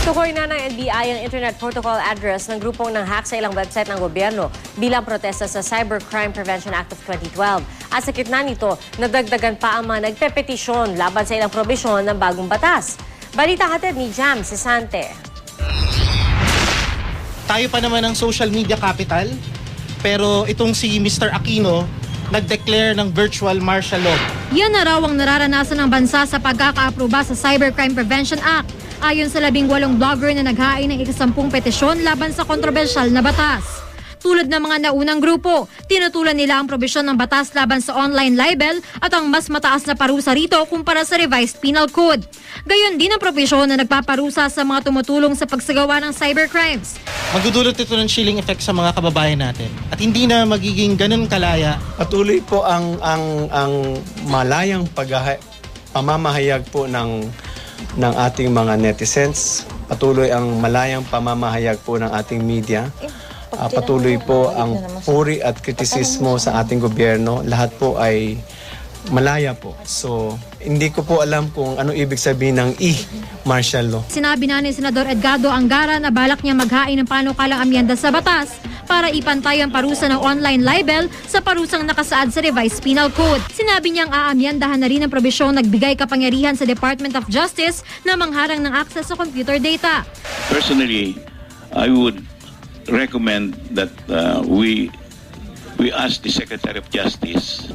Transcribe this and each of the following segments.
Tukoy na ng NBI ang Internet Protocol address ng grupong nang-hack sa ilang website ng gobyerno bilang protesta sa Cybercrime Prevention Act of 2012. At sa gitna nito, nadagdagan pa ang mga nagpepetisyon laban sa ilang probisyon ng bagong batas. Balita hatid ni Jam Sisante. Tayo pa naman ang social media capital, pero itong si Mr. Aquino nag-declare ng virtual martial law. Yan na raw ang nararanasan ng bansa sa pagkakaaproba sa Cybercrime Prevention Act. Ayon sa 18 blogger na naghain ng 10 petisyon laban sa kontrobersyal na batas. Tulad ng mga naunang grupo, tinutulan nila ang probisyon ng batas laban sa online libel at ang mas mataas na parusa rito kumpara sa revised penal code. Gayon din ang probisyon na nagpaparusa sa mga tumutulong sa pagsagawa ng cybercrimes. Magdudulot ito ng chilling effect sa mga kababayan natin at hindi na magiging ganun kalaya. Patuloy po ang malayang pamamahayag po ng ating mga netizens. Patuloy ang malayang pamamahayag po ng ating media. Patuloy po ang puri at kritisismo sa ating gobyerno. Lahat po ay malaya po. So, hindi ko po alam kung ano ibig sabihin ng martial law. Sinabi na ni Senador Edgardo Angara na balak niya maghain ng panukalang amyenda sa batas para ipantay ang parusa ng online libel sa parusang nakasaad sa revised penal code. Sinabi niyang aamyendahan na rin ang probisyong nagbigay kapangyarihan sa Department of Justice na mangharang ng access sa computer data. Personally, I would recommend that we ask the Secretary of Justice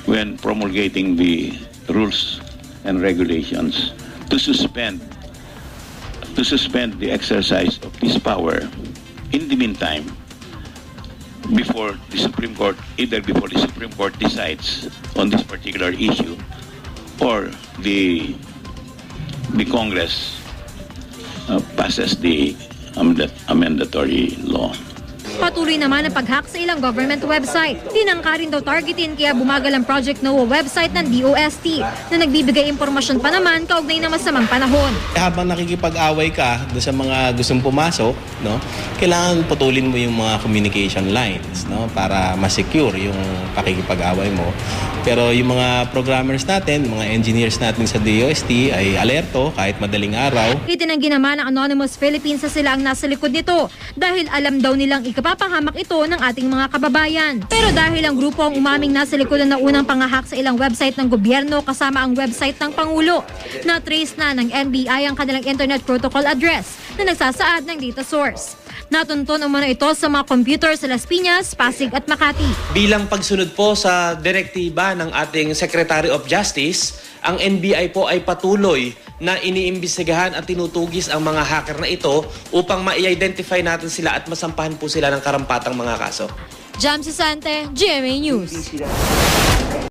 when promulgating the rules and regulations to suspend the exercise of this power in the meantime before the Supreme Court, either before the Supreme Court decides on this particular issue or the Congress passes the amendatory law. Patuloy naman ang pag-hack sa ilang government website. Tinangka rin daw targetin kaya bumagal ang Project NOAA website ng DOST na nagbibigay impormasyon pa naman kaugnay ng masamang panahon. Habang nakikipag-away ka doon sa mga gustong pumasok, no, kailangan putulin mo yung mga communication lines, no, para ma-secure yung pakikipag-away mo. Pero yung mga programmers natin, mga engineers natin sa DOST ay alerto kahit madaling araw. Itinanggi naman ng Anonymous Philippines na sila ang nasa likod nito dahil alam daw nilang ikapapahamak ito ng ating mga kababayan. Pero dahil ang grupo ang umaming nasa likod na unang pangahak sa ilang website ng gobyerno kasama ang website ng Pangulo, na-trace na ng NBI ang kanilang Internet Protocol address na nagsasaad ng data source. Natuntun umano ito sa mga computer sa Las Piñas, Pasig at Makati. Bilang pagsunod po sa direktiba ng ating Secretary of Justice, ang NBI po ay patuloy na iniimbestigahan at tinutugis ang mga hacker na ito upang ma-identify natin sila at masampahan po sila ng karampatang mga kaso. Jam Sisante, GMA News.